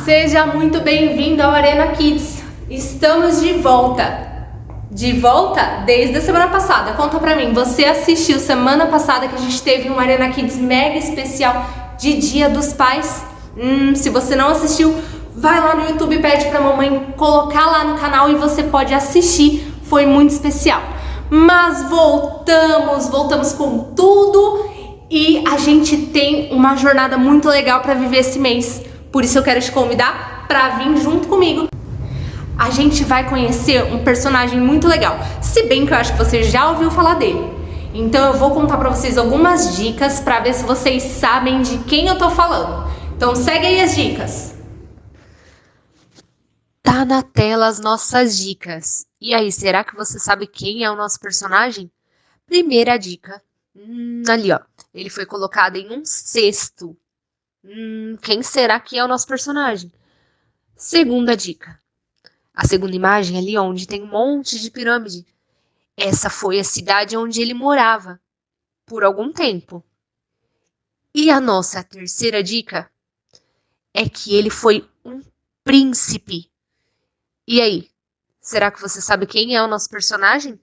Seja muito bem-vindo ao Arena Kids. Estamos de volta. De volta desde a semana passada. Conta pra mim, você assistiu semana passada que a gente teve um Arena Kids mega especial de Dia dos Pais? Se você não assistiu, vai lá no YouTube, pede pra mamãe colocar lá no canal e você pode assistir. Foi muito especial. Mas voltamos com tudo e a gente tem uma jornada muito legal pra viver esse mês. Por isso eu quero te convidar para vir junto comigo. A gente vai conhecer um personagem muito legal, se bem que eu acho que você já ouviu falar dele. Então eu vou contar para vocês algumas dicas para ver se vocês sabem de quem eu tô falando. Então segue aí as dicas. Tá na tela as nossas dicas. E aí, será que você sabe quem é o nosso personagem? Primeira dica. Ali, ó. Ele foi colocado em um cesto. Quem será que é o nosso personagem? Segunda dica. A segunda imagem ali onde tem um monte de pirâmide. Essa foi a cidade onde ele morava por algum tempo. E a nossa terceira dica é que ele foi um príncipe. E aí, será que você sabe quem é o nosso personagem?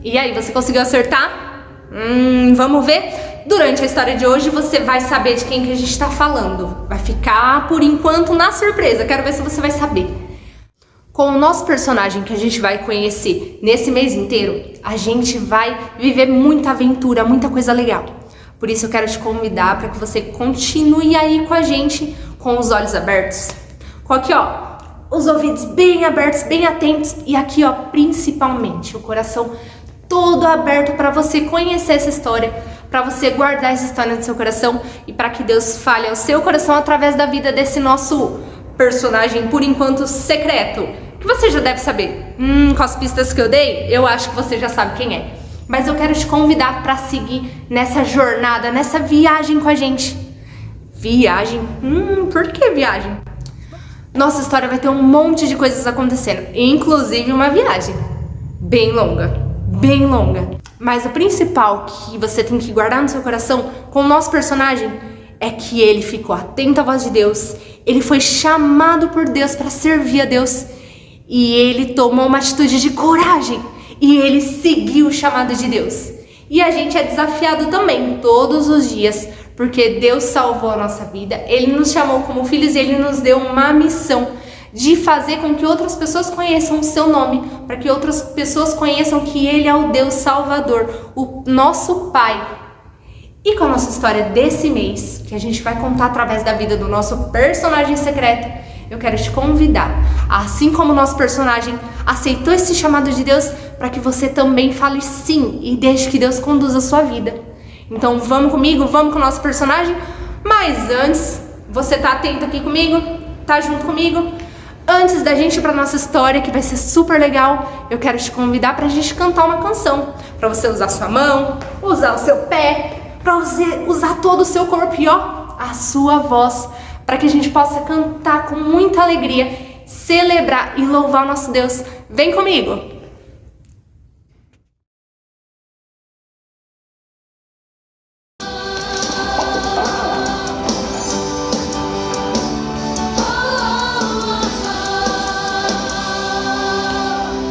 E aí, você conseguiu acertar? Vamos ver? Durante a história de hoje você vai saber de quem que a gente está falando. Vai ficar, por enquanto, na surpresa. Quero ver se você vai saber. Com o nosso personagem que a gente vai conhecer nesse mês inteiro, a gente vai viver muita aventura, muita coisa legal. Por isso eu quero te convidar para que você continue aí com a gente, com os olhos abertos. Com aqui, ó, os ouvidos bem abertos, bem atentos. E aqui, ó, principalmente, o coração todo aberto para você conhecer essa história, para você guardar essa história no seu coração e para que Deus fale ao seu coração através da vida desse nosso personagem, por enquanto, secreto, que você já deve saber. Com as pistas que eu dei, eu acho que você já sabe quem é. Mas eu quero te convidar para seguir nessa jornada, nessa viagem com a gente. Viagem? Por que viagem? Nossa história vai ter um monte de coisas acontecendo, inclusive uma viagem bem longa. Mas o principal que você tem que guardar no seu coração com o nosso personagem é que ele ficou atento à voz de Deus, ele foi chamado por Deus para servir a Deus e ele tomou uma atitude de coragem e ele seguiu o chamado de Deus. E a gente é desafiado também todos os dias, porque Deus salvou a nossa vida, Ele nos chamou como filhos e Ele nos deu uma missão de fazer com que outras pessoas conheçam o seu nome, para que outras pessoas conheçam que Ele é o Deus Salvador, o nosso Pai. E com a nossa história desse mês, que a gente vai contar através da vida do nosso personagem secreto, eu quero te convidar, assim como o nosso personagem aceitou esse chamado de Deus, para que você também fale sim e deixe que Deus conduza a sua vida. Então vamos comigo, vamos com o nosso personagem? Mas antes, você tá atento aqui comigo? Tá junto comigo? Antes da gente ir pra nossa história, que vai ser super legal, eu quero te convidar pra gente cantar uma canção. Pra você usar sua mão, usar o seu pé, pra você usar todo o seu corpo e ó, a sua voz, para que a gente possa cantar com muita alegria, celebrar e louvar o nosso Deus. Vem comigo!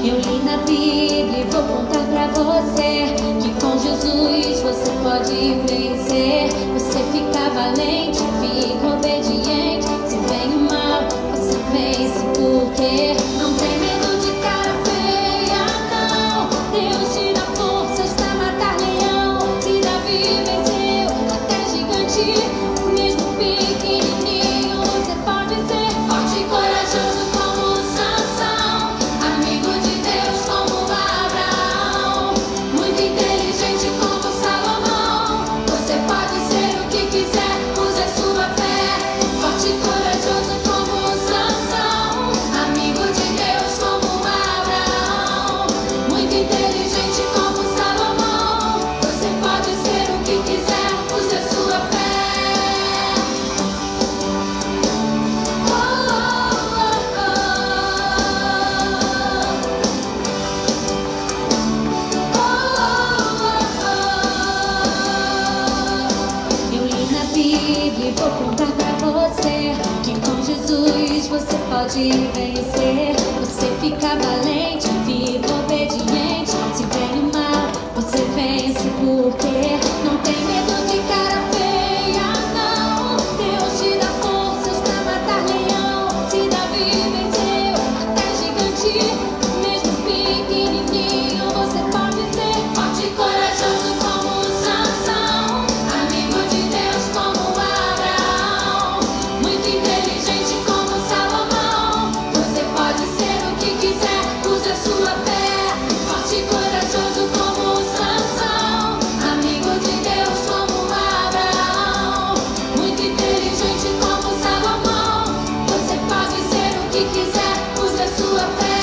Eu li na Bíblia e vou contar pra você que com Jesus você pode vencer. Você fica valente, fica obediente. Se vem o mal, você vence porque não tem medo de cara feia, não. Deus te dá forças pra matar leão. Se Davi venceu até gigante, mesmo pequenininho, você pode ser forte e corajoso como Sansão, amigo de Deus como Abraão, muito inteligente como Salomão. Você pode ser o que quiser, use a sua fé. Forte e corajoso como Sansão, amigo de Deus como Abraão, muito inteligente como Salomão. Você pode ser o que quiser, use a sua fé. Eu li na Bíblia e vou contar pra você que com Jesus você pode vencer. Você fica valente, fica obediente. Se vem o mal, você vence porque não tem medo de cara feia, não. Deus te dá forças pra matar leão. Se Davi venceu até gigante, mesmo pequenininho, você pode ser forte e corajoso como Sansão, amigo de Deus como Abraão, muito inteligente como Salomão. Você pode ser o que quiser, use a sua fé. Forte e corajoso como Sansão, amigo de Deus como Abraão, muito inteligente como Salomão. Você pode ser o que quiser, use a sua fé.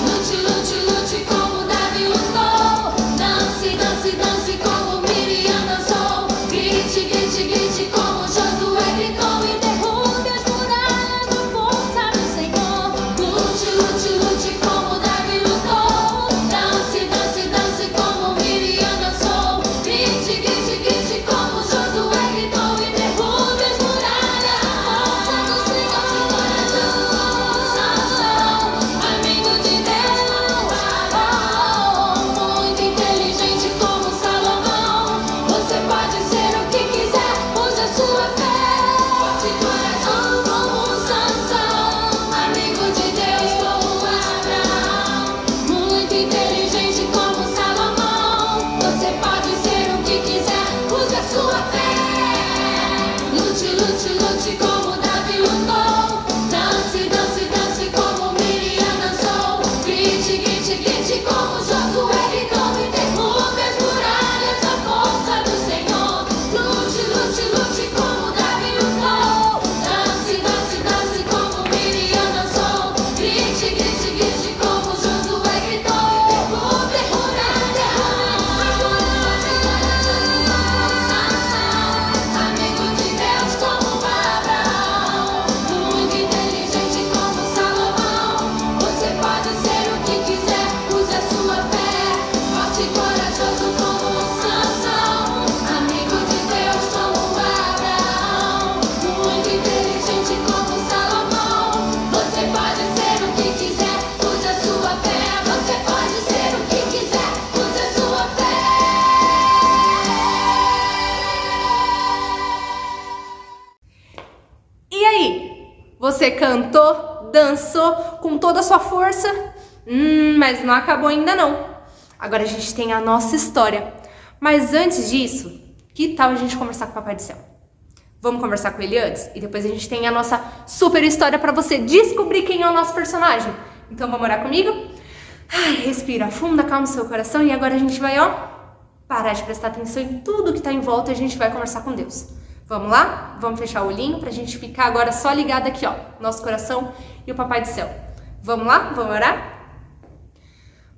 Lute, lute, lute como Davi lutou. Dance, dance, dance como Miriam dançou. Grite, grite, grite como Josué gritou. E derrube as muralhas na força do Senhor. Lute, lute, lute como Davi lutou. Dance, dance, dance como Miriam dançou. Grite, grite, grite como Josué gritou. E derrube as muralhas na força do Senhor. Sansão, amigo de Deus, muito inteligente como Salomão. Você pode ser o que quiser, use a sua fé. Forte e corajoso como Sansão, amigo de Deus como Abraão, muito inteligente como Salomão. Você pode ser o que quiser, use a sua fé. Lute, lute, lute como Davi lutou. Dance, dance, dance como Miriam dançou. Grite, grite, grite como Josué gritou. E derrube as muralhas da força do Senhor. Lute, lute, lute como Davi lutou. Dance, dance, dance como Miriam dançou. Grite, grite, grite como Josué gritou. E derrube as Sansão, amigo de Deus como Abraão, muito inteligente como Salomão. Você pode ser o que quiser, use a sua fé. Forte e corajoso como Sansão, amigo de Deus como Abraão, muito inteligente como Salomão. Você pode ser o que quiser, use a sua fé. Você pode ser o que quiser, use a sua fé. E aí? Você cantou, dançou com toda a sua força? Mas não acabou ainda não. Agora a gente tem a nossa história. Mas antes disso, que tal a gente conversar com o Papai do Céu? Vamos conversar com ele antes? E depois a gente tem a nossa super história pra você descobrir quem é o nosso personagem. Então vamos orar comigo? Ai, respira fundo, acalma o seu coração e agora a gente vai, parar de prestar atenção em tudo que tá em volta e a gente vai conversar com Deus. Vamos lá? Vamos fechar o olhinho pra gente ficar agora só ligado aqui, nosso coração e o Papai do Céu. Vamos lá? Vamos orar?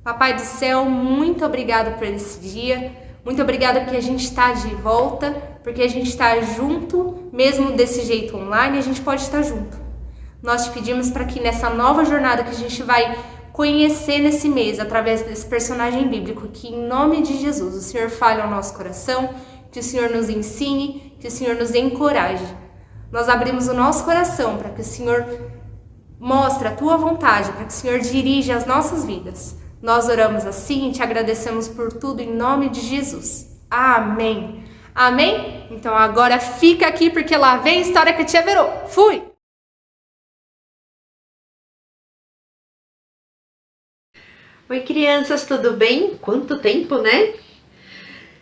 Papai do Céu, muito obrigado por esse dia. Muito obrigada porque a gente está de volta, porque a gente está junto, mesmo desse jeito online, a gente pode estar junto. Nós te pedimos para que nessa nova jornada que a gente vai conhecer nesse mês, através desse personagem bíblico, que em nome de Jesus o Senhor fale ao nosso coração, que o Senhor nos ensine, que o Senhor nos encoraje. Nós abrimos o nosso coração para que o Senhor Mostra a tua vontade para que o Senhor dirija as nossas vidas. Nós oramos assim e te agradecemos por tudo em nome de Jesus. Amém. Amém? Então agora fica aqui porque lá vem a história que a tia Verô. Fui! Oi, crianças, tudo bem? Quanto tempo, né?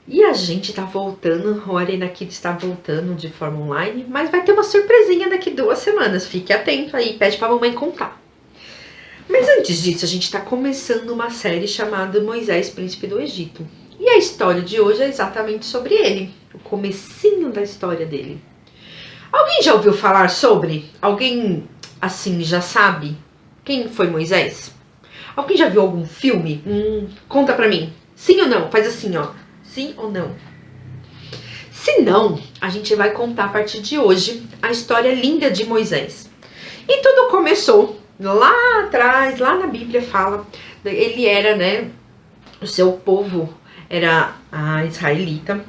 E a gente tá voltando, o Arena Kids está voltando de forma online, mas vai ter uma surpresinha daqui 2 semanas, fique atento aí, pede pra mamãe contar. Mas antes disso, a gente tá começando uma série chamada Moisés, Príncipe do Egito. E a história de hoje é exatamente sobre ele, o comecinho da história dele. Alguém já ouviu falar sobre? Alguém, assim, já sabe quem foi Moisés? Alguém já viu algum filme? Conta pra mim. Sim ou não? Faz assim, ó. Sim ou não? Se não, a gente vai contar a partir de hoje a história linda de Moisés. E tudo começou lá atrás, lá na Bíblia fala, ele era, né, o seu povo era a israelita,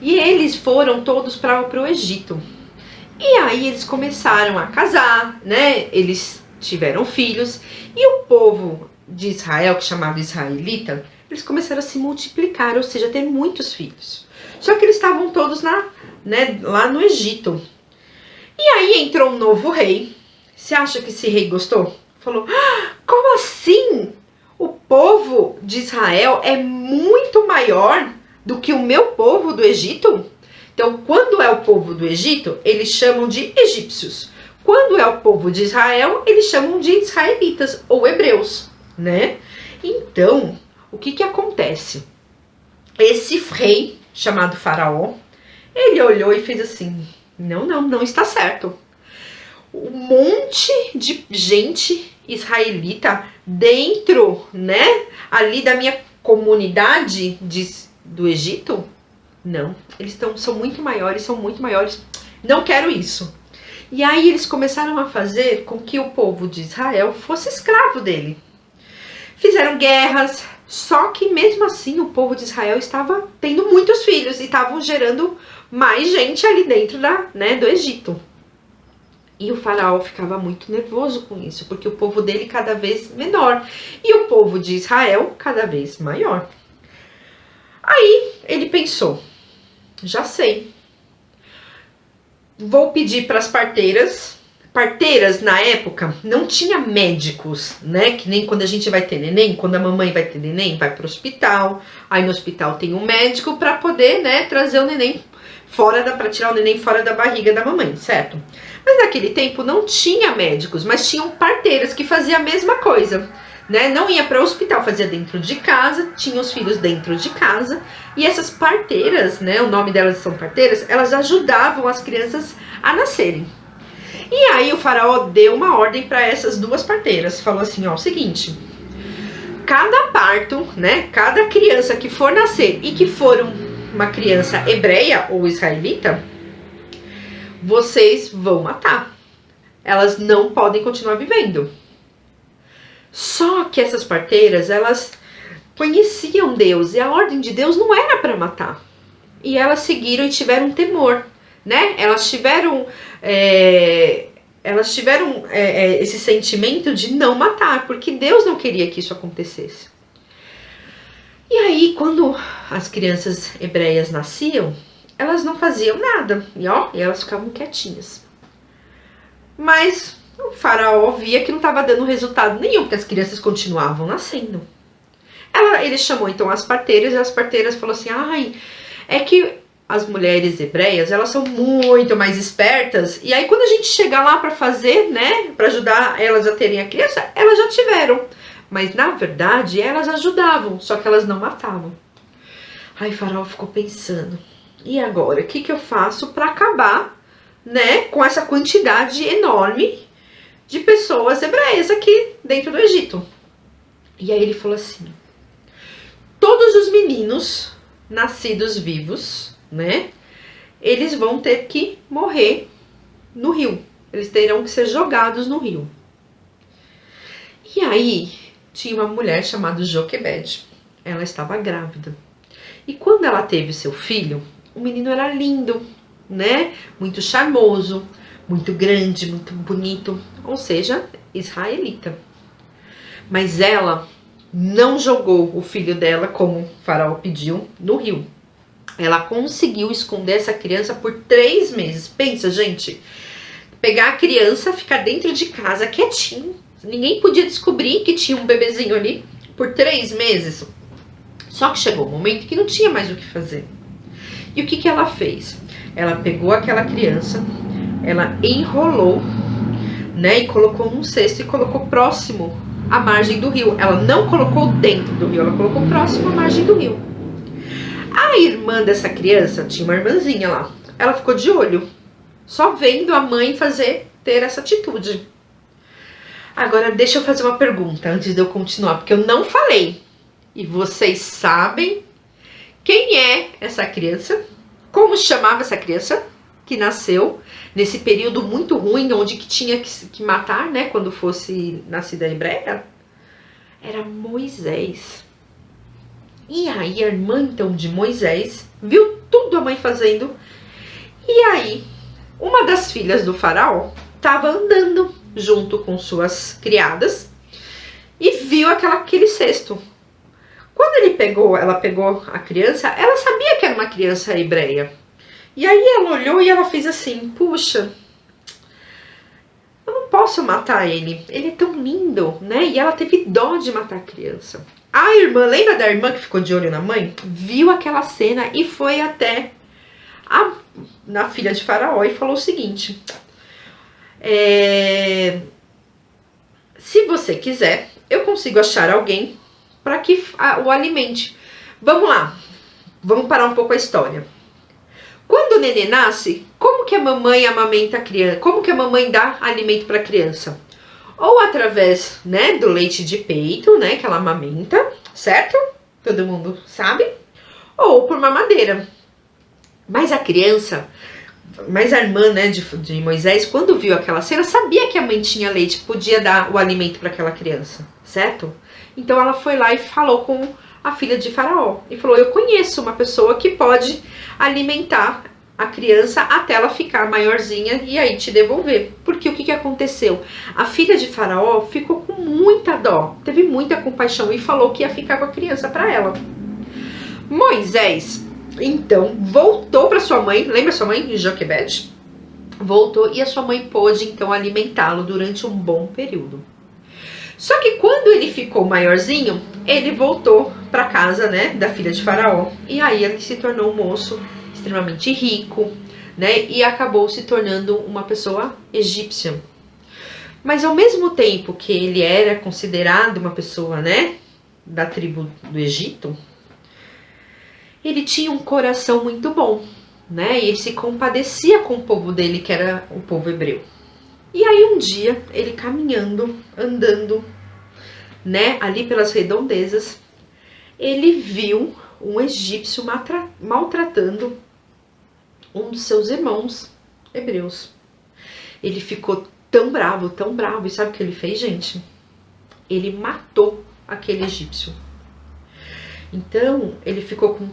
e eles foram todos para o Egito. E aí eles começaram a casar, né, eles tiveram filhos, e o povo de Israel, que chamava israelita, eles começaram a se multiplicar, ou seja, ter muitos filhos. Só que eles estavam todos lá no Egito. E aí entrou um novo rei. Você acha que esse rei gostou? Falou, como assim? O povo de Israel é muito maior do que o meu povo do Egito? Então, quando é o povo do Egito, eles chamam de egípcios. Quando é o povo de Israel, eles chamam de israelitas ou hebreus, né? Então, o que acontece? Esse rei, chamado Faraó, ele olhou e fez assim, não está certo. Um monte de gente israelita dentro, né, ali da minha comunidade do Egito? Não, eles são muito maiores, não quero isso. E aí eles começaram a fazer com que o povo de Israel fosse escravo dele. Fizeram guerras, só que mesmo assim o povo de Israel estava tendo muitos filhos e estavam gerando mais gente ali dentro do Egito. E o faraó ficava muito nervoso com isso, porque o povo dele cada vez menor e o povo de Israel cada vez maior. Aí ele pensou, já sei, vou pedir para as parteiras. Parteiras, na época, não tinha médicos, né? Que nem quando a gente vai ter neném, quando a mamãe vai ter neném, vai para o hospital. Aí no hospital tem um médico para poder, né, trazer o neném para tirar o neném fora da barriga da mamãe, certo? Mas naquele tempo não tinha médicos, mas tinham parteiras que faziam a mesma coisa, né? Não ia para o hospital, fazia dentro de casa, tinha os filhos dentro de casa. E essas parteiras, né, o nome delas são parteiras, elas ajudavam as crianças a nascerem. E aí o faraó deu uma ordem para essas 2 parteiras, falou assim, ó, o seguinte, cada parto, né, cada criança que for nascer e que for uma criança hebreia ou israelita, vocês vão matar. Elas não podem continuar vivendo. Só que essas parteiras, elas conheciam Deus e a ordem de Deus não era para matar. E elas seguiram e tiveram temor, né? Elas tiveram esse sentimento de não matar, porque Deus não queria que isso acontecesse. E aí, quando as crianças hebreias nasciam, elas não faziam nada, e elas ficavam quietinhas. Mas o faraó via que não estava dando resultado nenhum, porque as crianças continuavam nascendo. Ele chamou então as parteiras, e as parteiras falaram assim, é que as mulheres hebreias, elas são muito mais espertas, e aí quando a gente chegar lá para fazer, né, para ajudar elas a terem a criança, elas já tiveram. Mas na verdade, elas ajudavam, só que elas não matavam. Aí o faraó ficou pensando, e agora, o que eu faço para acabar, né, com essa quantidade enorme de pessoas hebreias aqui dentro do Egito? E aí ele falou assim, todos os meninos nascidos vivos, né, eles vão ter que morrer no rio. Eles terão que ser jogados no rio. E aí tinha uma mulher chamada Joquebede. Ela estava grávida. E quando ela teve seu filho, o menino era lindo, né, muito charmoso, muito grande, muito bonito. Ou seja, israelita. Mas ela não jogou o filho dela, como o faraó pediu, no rio. Ela conseguiu esconder essa criança por 3 meses. Pensa, gente, pegar a criança, ficar dentro de casa quietinho. Ninguém podia descobrir que tinha um bebezinho ali por 3 meses. Só que chegou um momento que não tinha mais o que fazer. E o que que ela fez? Ela pegou aquela criança, ela enrolou, né, e colocou num cesto e colocou próximo à margem do rio. Ela não colocou dentro do rio, ela colocou próximo à margem do rio. A irmã dessa criança, tinha uma irmãzinha lá, ela ficou de olho, só vendo a mãe ter essa atitude. Agora deixa eu fazer uma pergunta antes de eu continuar, porque eu não falei. E vocês sabem quem é essa criança? Como chamava essa criança que nasceu nesse período muito ruim, onde que tinha que matar, né, quando fosse nascida hebreia? Era Moisés. E aí a irmã, então, de Moisés, viu tudo a mãe fazendo. E aí, uma das filhas do faraó estava andando junto com suas criadas e viu aquele cesto. Quando ela pegou a criança, ela sabia que era uma criança hebreia. E aí ela olhou e ela fez assim, puxa, eu não posso matar ele é tão lindo, né? E ela teve dó de matar a criança. A irmã, lembra da irmã que ficou de olho na mãe? Viu aquela cena e foi até na filha de Faraó e falou o seguinte, se você quiser, eu consigo achar alguém para que o alimente. Vamos lá, vamos parar um pouco a história. Quando o nenê nasce, como que a mamãe amamenta a criança? Como que a mamãe dá alimento para a criança? Ou através, né, do leite de peito, né, que ela amamenta, certo? Todo mundo sabe. Ou por mamadeira. Mas a criança, mas a irmã, né, de Moisés, quando viu aquela cena, sabia que a mãe tinha leite, podia dar o alimento para aquela criança, certo? Então ela foi lá e falou com a filha de Faraó e falou, eu conheço uma pessoa que pode alimentar a criança até ela ficar maiorzinha e aí te devolver. Porque o que aconteceu? A filha de Faraó ficou com muita dó, teve muita compaixão e falou que ia ficar com a criança para ela. Moisés, então, voltou para sua mãe, lembra sua mãe, Joquebede? Voltou e a sua mãe pôde então alimentá-lo durante um bom período. Só que quando ele ficou maiorzinho, ele voltou para casa, né, da filha de Faraó. E aí ele se tornou um moço extremamente rico, né, e acabou se tornando uma pessoa egípcia. Mas ao mesmo tempo que ele era considerado uma pessoa, né, da tribo do Egito, ele tinha um coração muito bom, né, e ele se compadecia com o povo dele, que era o povo hebreu. E aí um dia, ele caminhando, andando, né, ali pelas redondezas, ele viu um egípcio maltratando um dos seus irmãos hebreus. Ele ficou tão bravo, e sabe o que ele fez, gente? Ele matou aquele egípcio. Então, ele ficou com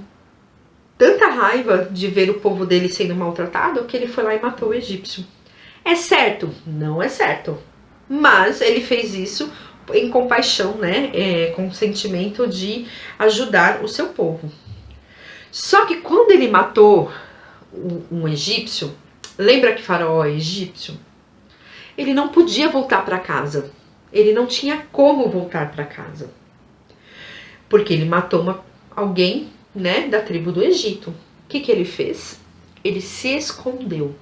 tanta raiva de ver o povo dele sendo maltratado, que ele foi lá e matou o egípcio. É certo? Não é certo. Mas ele fez isso em compaixão, né? Com sentimento de ajudar o seu povo. Só que quando ele matou um egípcio, lembra que Faraó é egípcio? Ele não podia voltar para casa. Ele não tinha como voltar para casa. Porque ele matou alguém, né, da tribo do Egito. O que ele fez? Ele se escondeu.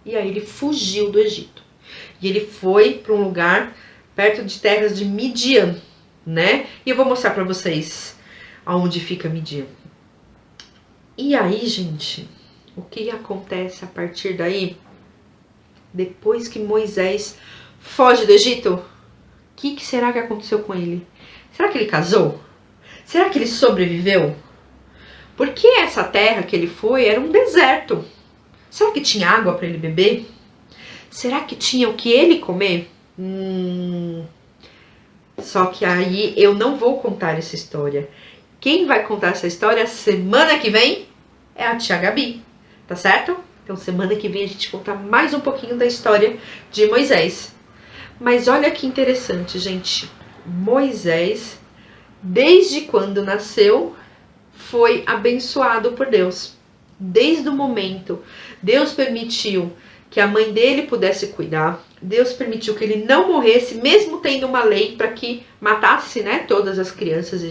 E aí ele fugiu do Egito. E ele foi para um lugar perto de terras de Midian, né? E eu vou mostrar para vocês aonde fica Midian. E aí, gente, o que acontece a partir daí? Depois que Moisés foge do Egito, o que será que aconteceu com ele? Será que ele casou? Será que ele sobreviveu? Porque essa terra que ele foi era um deserto. Será que tinha água para ele beber? Será que tinha o que ele comer? Só que aí eu não vou contar essa história. Quem vai contar essa história semana que vem é a tia Gabi, tá certo? Então semana que vem a gente conta mais um pouquinho da história de Moisés. Mas olha que interessante, gente. Moisés, desde quando nasceu, foi abençoado por Deus. Desde o momento, Deus permitiu que a mãe dele pudesse cuidar. Deus permitiu que ele não morresse, mesmo tendo uma lei para que matasse, né, todas as crianças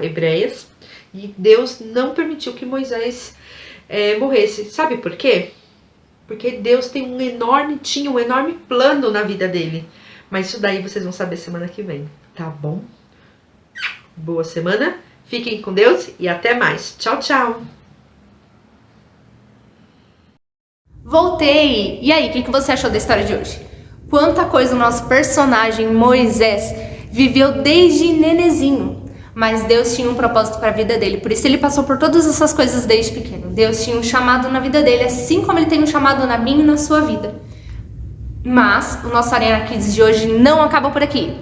hebreias. E Deus não permitiu que Moisés morresse. Sabe por quê? Porque Deus tinha um enorme plano na vida dele. Mas isso daí vocês vão saber semana que vem, tá bom? Boa semana, fiquem com Deus e até mais. Tchau, tchau! Voltei! E aí, o que você achou da história de hoje? Quanta coisa o nosso personagem Moisés viveu desde nenezinho. Mas Deus tinha um propósito para a vida dele, por isso ele passou por todas essas coisas desde pequeno. Deus tinha um chamado na vida dele, assim como ele tem um chamado na minha e na sua vida. Mas o nosso Arena Kids de hoje não acaba por aqui.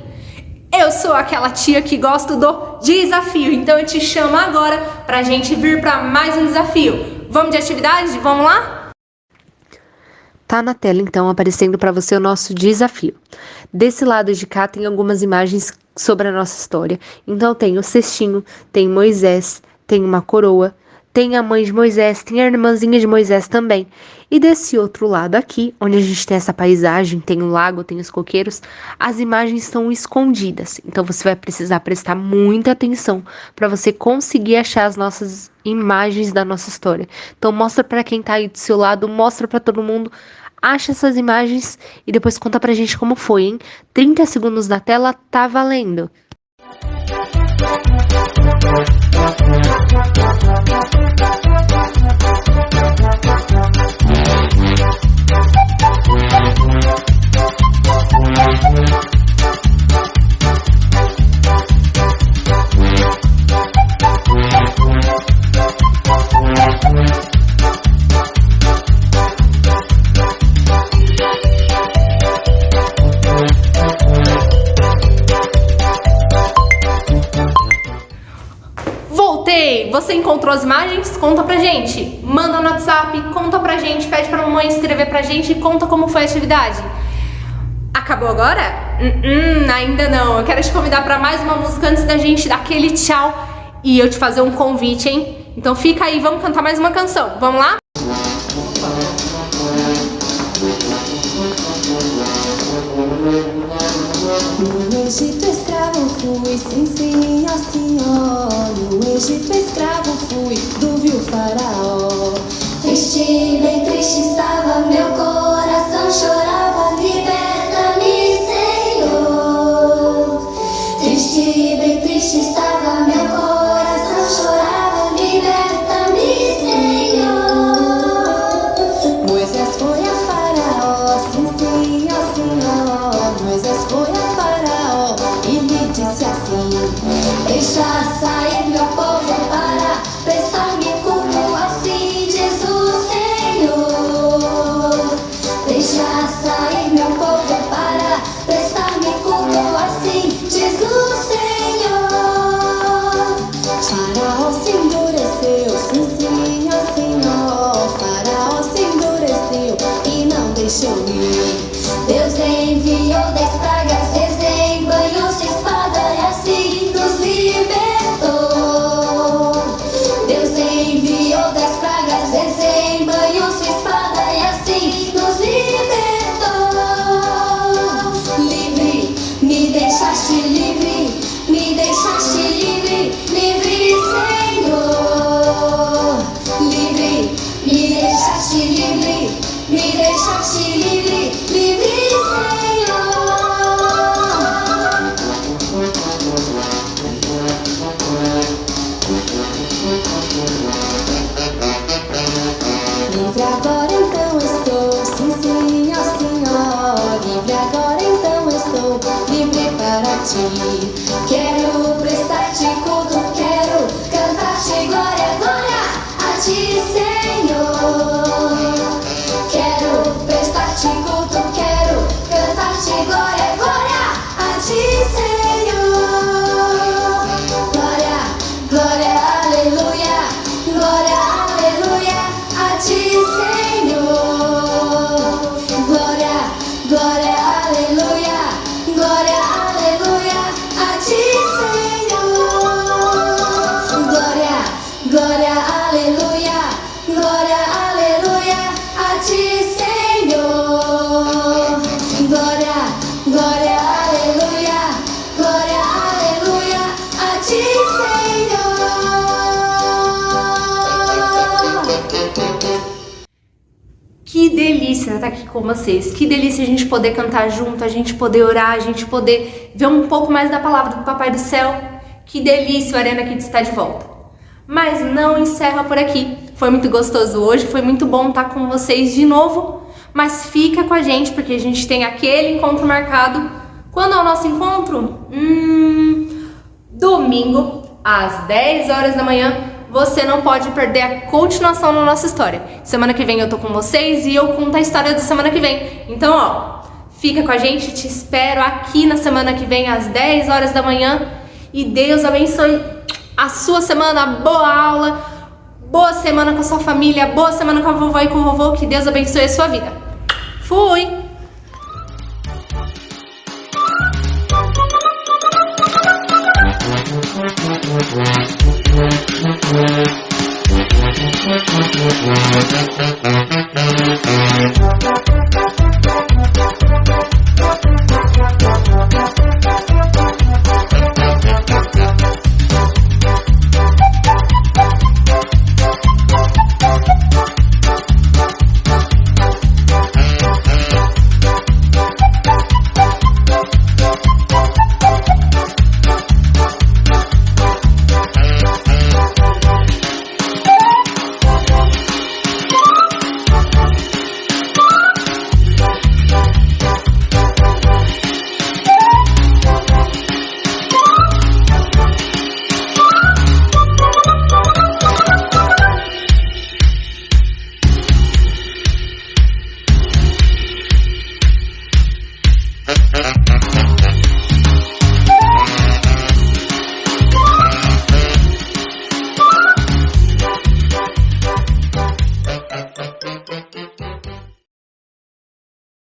Eu sou aquela tia que gosta do desafio, então eu te chamo agora pra gente vir para mais um desafio. Vamos de atividade? Vamos lá? Tá na tela então aparecendo para você o nosso desafio. Desse lado de cá tem algumas imagens sobre a nossa história. Então tem o cestinho, tem Moisés, tem uma coroa, tem a mãe de Moisés, tem a irmãzinha de Moisés também. E desse outro lado aqui, onde a gente tem essa paisagem, tem o lago, tem os coqueiros, as imagens estão escondidas. Então você vai precisar prestar muita atenção para você conseguir achar as nossas imagens da nossa história. Então mostra para quem tá aí do seu lado, mostra para todo mundo. Acha essas imagens e depois conta pra gente como foi, hein? 30 segundos na tela, tá valendo! Voltei! Você encontrou as imagens? Conta pra gente! Manda no WhatsApp, conta pra gente, pede pra mamãe escrever pra gente e conta como foi a atividade. Acabou agora? Ainda não. Eu quero te convidar pra mais uma música antes da gente dar aquele tchau e eu te fazer um convite, hein? Então fica aí, vamos cantar mais uma canção. Vamos lá? No Egito escravo fui, sim, sim, ó senhor. No Egito escravo fui, do vil faraó. Triste, bem triste estava meu coração, chorava, liberta-me, Senhor. Triste, bem triste estava meu coração, chorava, liberta-me, Senhor. Moisés foi a Faraó, sim, sim, ó senhor. Moisés foi a Faraó e lhe disse assim: deixa sair meu povo para prestar-me culto, assim diz o Senhor. Deixa sair meu povo para prestar-me culto, assim diz o Senhor. Faraó se endureceu, sim, sim, ó Senhor. Faraó se endureceu e não deixou ir. Deus enviou 10 pragas, desembanhou sua espada e assim nos libertou. Deus enviou 10 pragas, desembanhou sua espada e assim nos libertou. Livre, me deixaste livre, me deixaste livre, livre, Senhor. Livre, me deixaste livre, me deixaste livre, livre, Senhor. Livre agora então estou, sim, sim, ó Senhor. Livre agora então estou, livre para ti. Quero prestar-te culto, quero cantar-te glória, glória a ti, Senhor. Quero prestar-te culto, quero cantar-te glória, glória a ti, Senhor. Glória, glória, aleluia, glória, aleluia a ti, Senhor. Glória, glória, aleluia. delícia estar aqui com vocês. Que delícia a gente poder cantar junto, a gente poder orar, a gente poder ver um pouco mais da palavra do Papai do Céu. Que delícia o Arena Kids está de volta. Mas não encerra por aqui. Foi muito gostoso hoje, foi muito bom estar com vocês de novo. Mas fica com a gente, porque a gente tem aquele encontro marcado. Quando é o nosso encontro? Domingo, às 10 horas da manhã. Você não pode perder a continuação da nossa história. Semana que vem eu tô com vocês e eu conto a história da semana que vem. Então, ó, fica com a gente, te espero aqui na semana que vem, às 10 horas da manhã. E Deus abençoe a sua semana, boa aula, boa semana com a sua família, boa semana com a vovó e com o vovô, que Deus abençoe a sua vida. Fui! Thank you.